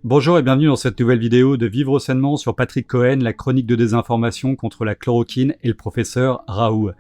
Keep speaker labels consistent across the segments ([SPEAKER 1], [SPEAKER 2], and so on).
[SPEAKER 1] Bonjour et bienvenue dans cette nouvelle vidéo de Vivre sainement sur Patrick Cohen, la chronique de désinformation contre la chloroquine et le professeur Raoult.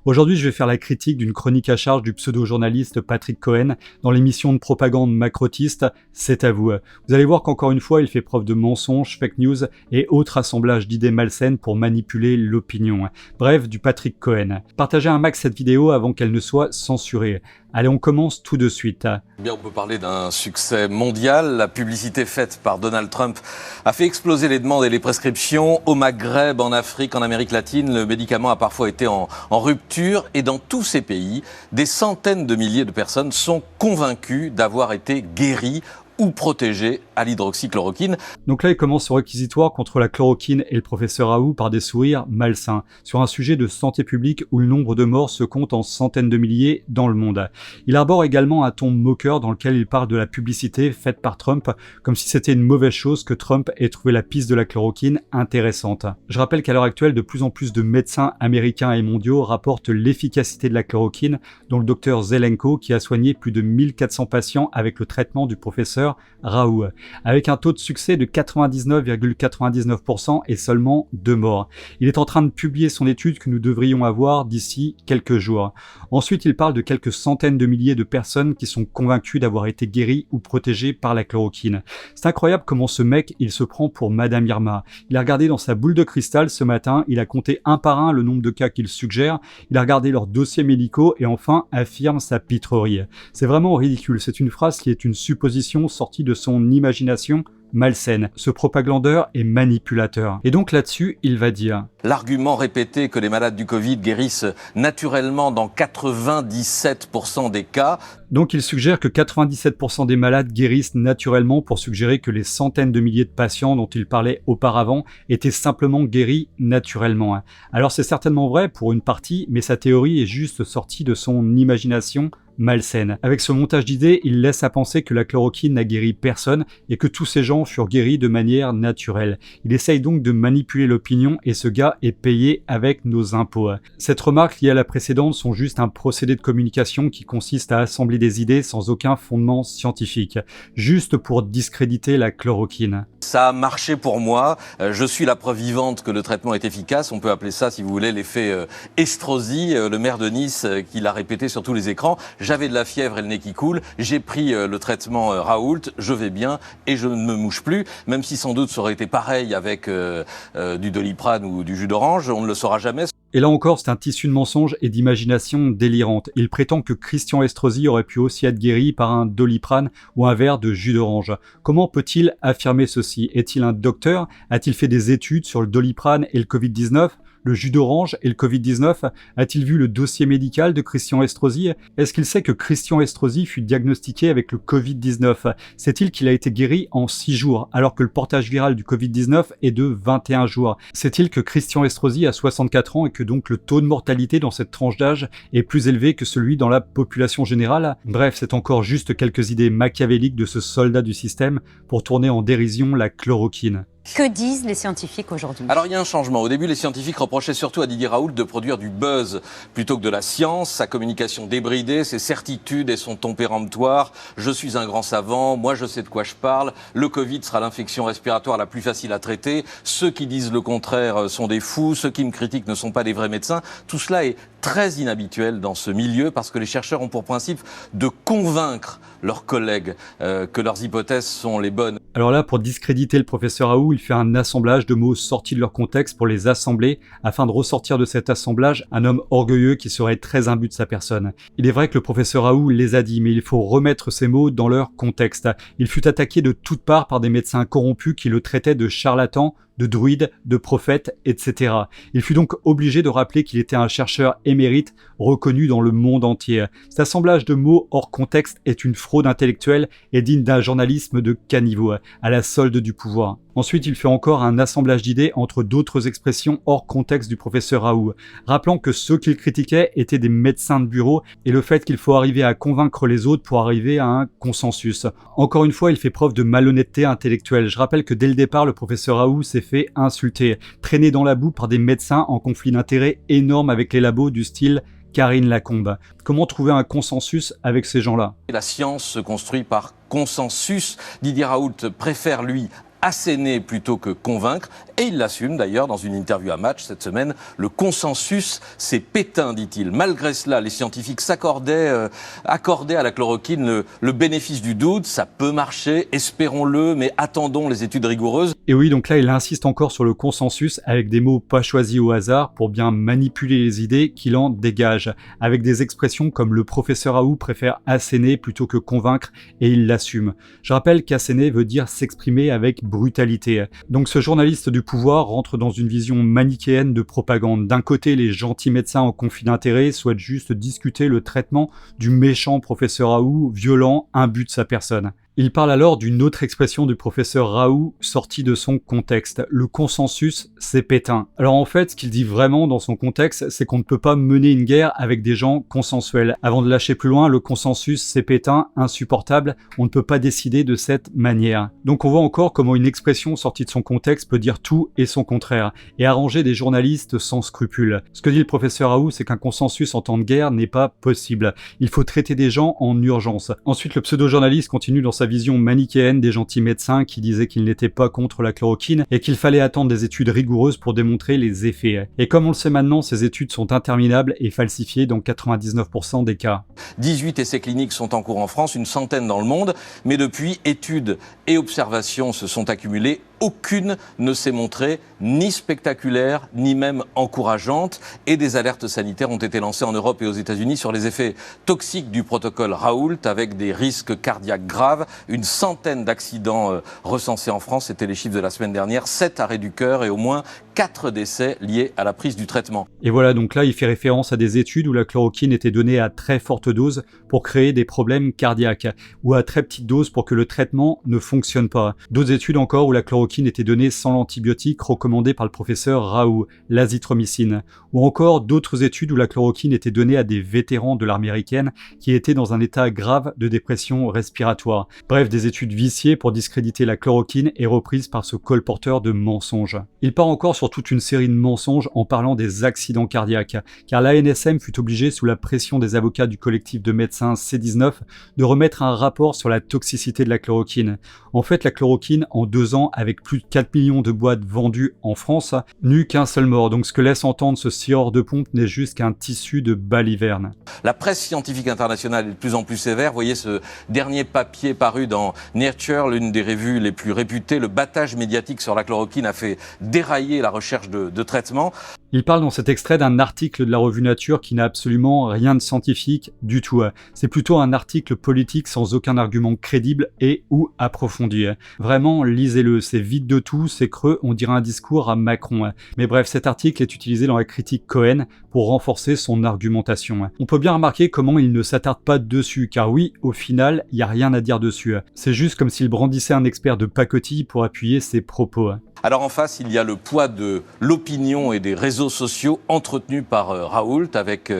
[SPEAKER 1] Aujourd'hui, je vais faire la critique d'une chronique à charge du pseudo-journaliste Patrick Cohen dans l'émission de propagande macrotiste C'est à vous. Vous allez voir qu'encore une fois, il fait preuve de mensonges, fake news et autres assemblages d'idées malsaines pour manipuler l'opinion. Bref, du Patrick Cohen. Partagez un max cette vidéo avant qu'elle ne soit censurée. Allez, on commence tout de suite.
[SPEAKER 2] Bien, on peut parler d'un succès mondial. La publicité faite par Donald Trump a fait exploser les demandes et les prescriptions. Au Maghreb, en Afrique, en Amérique latine, le médicament a parfois été en rupture. Et dans tous ces pays, des centaines de milliers de personnes sont convaincues d'avoir été guéries ou protégés à l'hydroxychloroquine.
[SPEAKER 1] Donc là, il commence son réquisitoire contre la chloroquine et le professeur Raoult par des sourires malsains, sur un sujet de santé publique où le nombre de morts se compte en centaines de milliers dans le monde. Il arbore également un ton moqueur dans lequel il parle de la publicité faite par Trump, comme si c'était une mauvaise chose que Trump ait trouvé la piste de la chloroquine intéressante. Je rappelle qu'à l'heure actuelle, de plus en plus de médecins américains et mondiaux rapportent l'efficacité de la chloroquine, dont le docteur Zelenko qui a soigné plus de 1400 patients avec le traitement du professeur Raoult, avec un taux de succès de 99,99% et seulement 2 morts. Il est en train de publier son étude que nous devrions avoir d'ici quelques jours. Ensuite, il parle de quelques centaines de milliers de personnes qui sont convaincues d'avoir été guéries ou protégées par la chloroquine. C'est incroyable comment ce mec, il se prend pour Madame Irma. Il a regardé dans sa boule de cristal ce matin, il a compté un par un le nombre de cas qu'il suggère, il a regardé leurs dossiers médicaux et enfin affirme sa pitrerie. C'est vraiment ridicule, c'est une phrase qui est une supposition sortie de son imagination malsaine. Ce propagandeur est manipulateur. Et donc là-dessus, il va dire:
[SPEAKER 2] l'argument répété que les malades du Covid guérissent naturellement dans 97% des cas.
[SPEAKER 1] Donc il suggère que 97% des malades guérissent naturellement pour suggérer que les centaines de milliers de patients dont il parlait auparavant étaient simplement guéris naturellement. Alors c'est certainement vrai pour une partie, mais sa théorie est juste sortie de son imagination malsaine. Avec ce montage d'idées, il laisse à penser que la chloroquine n'a guéri personne et que tous ces gens furent guéris de manière naturelle. Il essaye donc de manipuler l'opinion et ce gars est payé avec nos impôts. Cette remarque liée à la précédente sont juste un procédé de communication qui consiste à assembler des idées sans aucun fondement scientifique, juste pour discréditer la chloroquine.
[SPEAKER 2] Ça a marché pour moi, je suis la preuve vivante que le traitement est efficace, on peut appeler ça si vous voulez l'effet Estrosi, le maire de Nice qui l'a répété sur tous les écrans. J'avais de la fièvre et le nez qui coule, j'ai pris le traitement Raoult, je vais bien et je ne me mouche plus, même si sans doute ça aurait été pareil avec du Doliprane ou du jus d'orange, on ne le saura jamais.
[SPEAKER 1] Et là encore, c'est un tissu de mensonges et d'imagination délirante. Il prétend que Christian Estrosi aurait pu aussi être guéri par un Doliprane ou un verre de jus d'orange. Comment peut-il affirmer ceci? Est-il un docteur? A-t-il fait des études sur le Doliprane et le Covid-19? Le jus d'orange et le Covid-19? A-t-il vu le dossier médical de Christian Estrosi? Est-ce qu'il sait que Christian Estrosi fut diagnostiqué avec le Covid-19? Sait-il qu'il a été guéri en 6 jours, alors que le portage viral du Covid-19 est de 21 jours? Sait-il que Christian Estrosi a 64 ans et que donc le taux de mortalité dans cette tranche d'âge est plus élevé que celui dans la population générale? Bref, c'est encore juste quelques idées machiavéliques de ce soldat du système pour tourner en dérision la chloroquine.
[SPEAKER 3] Que disent les scientifiques aujourd'hui?
[SPEAKER 2] Alors il y a un changement. Au début, les scientifiques reprochaient surtout à Didier Raoult de produire du buzz plutôt que de la science, sa communication débridée, ses certitudes et son ton péremptoire. Je suis un grand savant, moi je sais de quoi je parle, le Covid sera l'infection respiratoire la plus facile à traiter, ceux qui disent le contraire sont des fous, ceux qui me critiquent ne sont pas des vrais médecins. Tout cela est très inhabituel dans ce milieu parce que les chercheurs ont pour principe de convaincre leurs collègues que leurs hypothèses sont les bonnes.
[SPEAKER 1] Alors là, pour discréditer le professeur Raoult, il fait un assemblage de mots sortis de leur contexte pour les assembler, afin de ressortir de cet assemblage un homme orgueilleux qui serait très imbu de sa personne. Il est vrai que le professeur Raoult les a dit, mais il faut remettre ces mots dans leur contexte. Il fut attaqué de toutes parts par des médecins corrompus qui le traitaient de charlatan, de druide, de prophète, etc. Il fut donc obligé de rappeler qu'il était un chercheur émérite reconnu dans le monde entier. Cet assemblage de mots hors contexte est une fraude intellectuelle et digne d'un journalisme de caniveau, à la solde du pouvoir. Ensuite, il fait encore un assemblage d'idées entre d'autres expressions hors contexte du professeur Raoult, rappelant que ceux qu'il critiquait étaient des médecins de bureau et le fait qu'il faut arriver à convaincre les autres pour arriver à un consensus. Encore une fois, il fait preuve de malhonnêteté intellectuelle. Je rappelle que dès le départ, le professeur Raoult s'est fait insulter, traîné dans la boue par des médecins en conflit d'intérêts énorme avec les labos du style Karine Lacombe. Comment trouver un consensus avec ces gens-là ?
[SPEAKER 2] La science se construit par consensus. Didier Raoult préfère, lui, asséner plutôt que convaincre, et il l'assume d'ailleurs dans une interview à Match cette semaine. Le consensus, c'est Pétain, dit-il. Malgré cela, les scientifiques accordaient à la chloroquine le bénéfice du doute. Ça peut marcher, espérons-le, mais attendons les études rigoureuses.
[SPEAKER 1] Et oui, donc là, il insiste encore sur le consensus avec des mots pas choisis au hasard pour bien manipuler les idées qu'il en dégage, avec des expressions comme le professeur Raoult préfère asséner plutôt que convaincre, et il l'assume. Je rappelle qu'asséner veut dire s'exprimer avec brutalité. Donc ce journaliste du pouvoir rentre dans une vision manichéenne de propagande. D'un côté, les gentils médecins en conflit d'intérêts souhaitent juste discuter le traitement du méchant professeur Raoult, violent, imbu de sa personne. Il parle alors d'une autre expression du professeur Raoult sortie de son contexte. Le consensus, c'est Pétain. Alors en fait, ce qu'il dit vraiment dans son contexte, c'est qu'on ne peut pas mener une guerre avec des gens consensuels. Avant de lâcher plus loin, le consensus, c'est Pétain, insupportable, on ne peut pas décider de cette manière. Donc on voit encore comment une expression sortie de son contexte peut dire tout et son contraire, et arranger des journalistes sans scrupules. Ce que dit le professeur Raoult, c'est qu'un consensus en temps de guerre n'est pas possible. Il faut traiter des gens en urgence. Ensuite, le pseudo-journaliste continue dans sa vision manichéenne des gentils médecins qui disaient qu'ils n'étaient pas contre la chloroquine et qu'il fallait attendre des études rigoureuses pour démontrer les effets. Et comme on le sait maintenant, ces études sont interminables et falsifiées dans 99% des cas.
[SPEAKER 2] 18 essais cliniques sont en cours en France, une centaine dans le monde, mais depuis, études et observations se sont accumulées. Aucune ne s'est montrée ni spectaculaire, ni même encourageante, et des alertes sanitaires ont été lancées en Europe et aux États-Unis sur les effets toxiques du protocole Raoult, avec des risques cardiaques graves. Une centaine d'accidents recensés en France, c'était les chiffres de la semaine dernière, 7 arrêts du cœur et au moins 4 décès liés à la prise du traitement.
[SPEAKER 1] Et voilà, donc là, il fait référence à des études où la chloroquine était donnée à très forte dose pour créer des problèmes cardiaques, ou à très petite dose pour que le traitement ne fonctionne pas. D'autres études encore où la chloroquine était donnée sans l'antibiotique recommandé par le professeur Raoult, l'azithromycine, ou encore d'autres études où la chloroquine était donnée à des vétérans de l'armée américaine qui étaient dans un état grave de dépression respiratoire. Bref, des études viciées pour discréditer la chloroquine et reprises par ce colporteur de mensonges. Il part encore sur toute une série de mensonges en parlant des accidents cardiaques, car l'ANSM fut obligée, sous la pression des avocats du collectif de médecins C19, de remettre un rapport sur la toxicité de la chloroquine. En fait, la chloroquine, en 2 ans, avec plus de 4 millions de boîtes vendues en France, n'eut qu'un seul mort. Donc ce que laisse entendre ce scieur de pompe n'est juste qu'un tissu de baliverne.
[SPEAKER 2] La presse scientifique internationale est de plus en plus sévère. Vous voyez ce dernier papier paru dans Nature, l'une des revues les plus réputées. Le battage médiatique sur la chloroquine a fait dérailler la recherche de traitement.
[SPEAKER 1] Il parle dans cet extrait d'un article de la revue Nature qui n'a absolument rien de scientifique du tout. C'est plutôt un article politique sans aucun argument crédible et ou approfondi. Vraiment, lisez-le, c'est vide de tout, c'est creux, on dirait un discours à Macron. Mais bref, cet article est utilisé dans la critique Cohen pour renforcer son argumentation. On peut bien remarquer comment il ne s'attarde pas dessus, car oui, au final, il n'y a rien à dire dessus. C'est juste comme s'il brandissait un expert de pacotille pour appuyer ses propos.
[SPEAKER 2] Alors en face, il y a le poids de l'opinion et des réseaux sociaux entretenus par Raoult, avec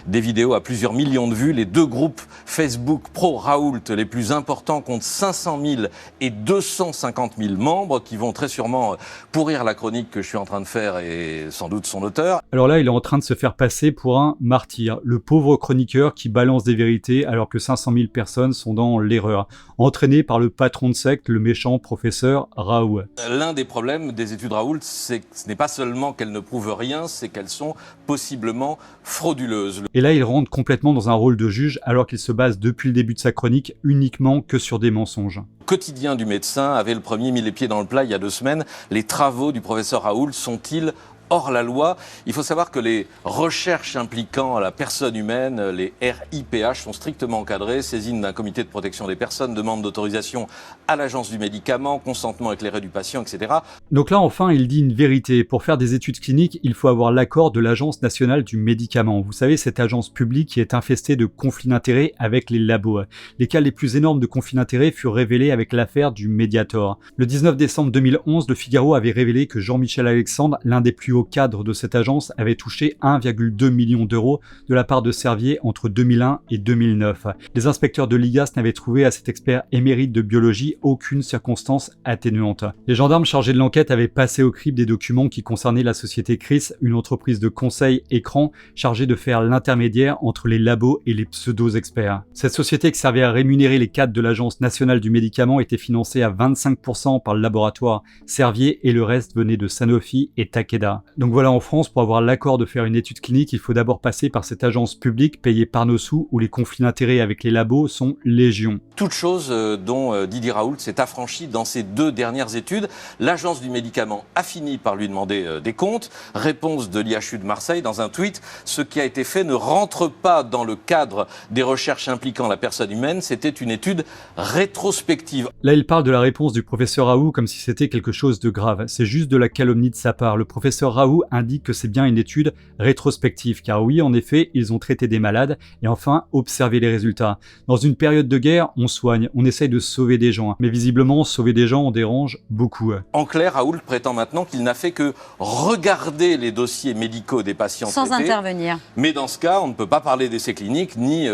[SPEAKER 2] des vidéos à plusieurs millions de vues. Les 2 groupes Facebook pro-Raoult les plus importants comptent 500 000 et 250 000 membres qui vont très sûrement pourrir la chronique que je suis en train de faire et sans doute son auteur.
[SPEAKER 1] Alors là, il est en train de se faire passer pour un martyr, le pauvre chroniqueur qui balance des vérités alors que 500 000 personnes sont dans l'erreur, entraîné par le patron de secte, le méchant professeur Raoult.
[SPEAKER 2] L'un des problèmes des études Raoult, c'est que ce n'est pas seulement qu'elles ne prouvent rien, c'est qu'elles sont possiblement frauduleuses.
[SPEAKER 1] Et là, il rentre complètement dans un rôle de juge alors qu'il se base depuis le début de sa chronique uniquement que sur des mensonges.
[SPEAKER 2] Le quotidien du médecin avait le premier mis les pieds dans le plat il y a 2 semaines. Les travaux du professeur Raoult sont-ils hors la loi? Il faut savoir que les recherches impliquant la personne humaine, les RIPH, sont strictement encadrées. Saisine d'un comité de protection des personnes, demande d'autorisation à l'agence du médicament, consentement éclairé du patient, etc.
[SPEAKER 1] Donc là, enfin, il dit une vérité. Pour faire des études cliniques, il faut avoir l'accord de l'Agence nationale du médicament. Vous savez, cette agence publique qui est infestée de conflits d'intérêts avec les labos. Les cas les plus énormes de conflits d'intérêts furent révélés avec l'affaire du Mediator. Le 19 décembre 2011, Le Figaro avait révélé que Jean-Michel Alexandre, l'un des plus hauts haut cadre de cette agence avait touché 1,2 million d'euros de la part de Servier entre 2001 et 2009. Les inspecteurs de l'IGAS n'avaient trouvé à cet expert émérite de biologie aucune circonstance atténuante. Les gendarmes chargés de l'enquête avaient passé au crible des documents qui concernaient la société Chris, une entreprise de conseil écran chargée de faire l'intermédiaire entre les labos et les pseudo-experts. Cette société qui servait à rémunérer les cadres de l'Agence nationale du médicament était financée à 25% par le laboratoire Servier et le reste venait de Sanofi et Takeda. Donc voilà, en France, pour avoir l'accord de faire une étude clinique, il faut d'abord passer par cette agence publique payée par nos sous où les conflits d'intérêts avec les labos sont légion.
[SPEAKER 2] Toute chose dont Didier Raoult s'est affranchi dans ses 2 dernières études. L'agence du médicament a fini par lui demander des comptes. Réponse de l'IHU de Marseille dans un tweet: ce qui a été fait ne rentre pas dans le cadre des recherches impliquant la personne humaine, c'était une étude rétrospective.
[SPEAKER 1] Là, il parle de la réponse du professeur Raoult comme si c'était quelque chose de grave. C'est juste de la calomnie de sa part. Le professeur Raoult indique que c'est bien une étude rétrospective, car oui, en effet, ils ont traité des malades et enfin observé les résultats. Dans une période de guerre, on soigne, on essaye de sauver des gens, mais visiblement, sauver des gens en dérange beaucoup.
[SPEAKER 2] En clair, Raoult prétend maintenant qu'il n'a fait que regarder les dossiers médicaux des patients
[SPEAKER 3] sans
[SPEAKER 2] traités.
[SPEAKER 3] intervenir.
[SPEAKER 2] Mais dans ce cas, on ne peut pas parler d'essais cliniques ni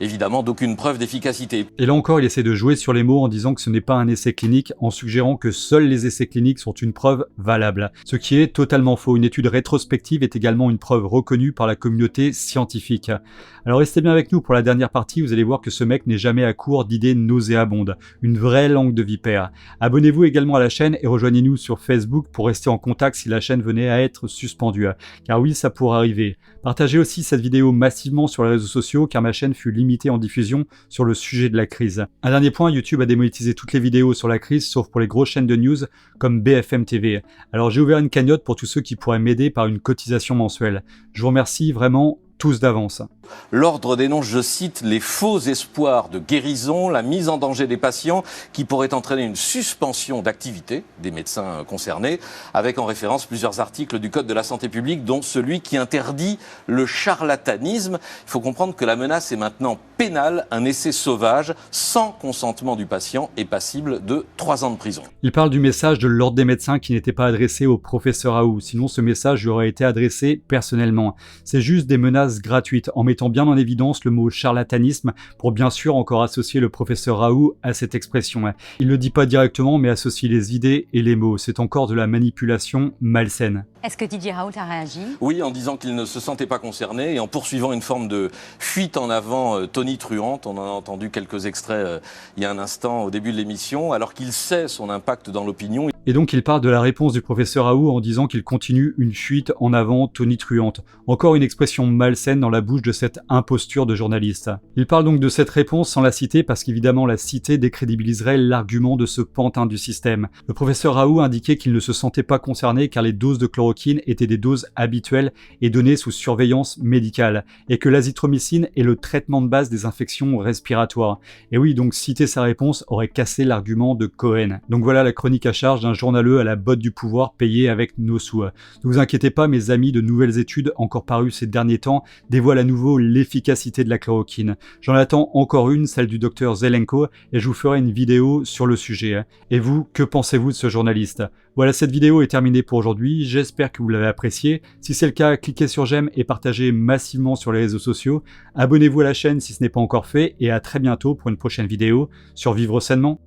[SPEAKER 2] évidemment d'aucune preuve d'efficacité.
[SPEAKER 1] Et là encore, il essaie de jouer sur les mots en disant que ce n'est pas un essai clinique, en suggérant que seuls les essais cliniques sont une preuve valable. Ce qui est totalement faux. Une étude rétrospective est également une preuve reconnue par la communauté scientifique. Alors restez bien avec nous pour la dernière partie, vous allez voir que ce mec n'est jamais à court d'idées nauséabondes. Une vraie langue de vipère. Abonnez-vous également à la chaîne et rejoignez-nous sur Facebook pour rester en contact si la chaîne venait à être suspendue. Car oui, ça pourrait arriver. Partagez aussi cette vidéo massivement sur les réseaux sociaux car ma chaîne fut limitée en diffusion sur le sujet de la crise. Un dernier point, YouTube a démonétisé toutes les vidéos sur la crise sauf pour les grosses chaînes de news comme BFM TV. Alors j'ai ouvert une cagnotte pour tous ceux qui pourraient m'aider par une cotisation mensuelle. Je vous remercie vraiment tous d'avance.
[SPEAKER 2] L'ordre dénonce, je cite, les faux espoirs de guérison, la mise en danger des patients qui pourrait entraîner une suspension d'activité des médecins concernés, avec en référence plusieurs articles du Code de la santé publique, dont celui qui interdit le charlatanisme. Il faut comprendre que la menace est maintenant pénale. Un essai sauvage sans consentement du patient est passible de 3 ans de prison.
[SPEAKER 1] Il parle du message de l'ordre des médecins qui n'était pas adressé au professeur Raoult, sinon ce message lui aurait été adressé personnellement. C'est juste des menaces gratuites, en mettant bien en évidence le mot charlatanisme pour bien sûr encore associer le professeur Raoult à cette expression. Il ne le dit pas directement mais associe les idées et les mots. C'est encore de la manipulation malsaine.
[SPEAKER 3] Est-ce que Didier Raoult a réagi?
[SPEAKER 2] Oui, en disant qu'il ne se sentait pas concerné et en poursuivant une forme de fuite en avant tonitruante. On en a entendu quelques extraits il y a un instant au début de l'émission, alors qu'il sait son impact dans l'opinion.
[SPEAKER 1] Et donc il parle de la réponse du professeur Raoult en disant qu'il continue une fuite en avant tonitruante. Encore une expression malsaine dans la bouche de cette imposture de journaliste. Il parle donc de cette réponse sans la citer parce qu'évidemment la citer décrédibiliserait l'argument de ce pantin du système. Le professeur Raoult indiquait qu'il ne se sentait pas concerné car les doses de chloroquine étaient des doses habituelles et données sous surveillance médicale et que l'azithromycine est le traitement de base des infections respiratoires. Et oui, donc citer sa réponse aurait cassé l'argument de Cohen. Donc voilà la chronique à charge d'un journaleux à la botte du pouvoir payé avec nos sous. Ne vous inquiétez pas mes amis, de nouvelles études encore parues ces derniers temps dévoilent à nouveau l'efficacité de la chloroquine. J'en attends encore une, celle du docteur Zelenko, et je vous ferai une vidéo sur le sujet. Et vous, que pensez-vous de ce journaliste? Voilà, cette vidéo est terminée pour aujourd'hui, j'espère que vous l'avez appréciée. Si c'est le cas, cliquez sur j'aime et partagez massivement sur les réseaux sociaux. Abonnez-vous à la chaîne si ce n'est pas encore fait, et à très bientôt pour une prochaine vidéo sur Vivre Sainement.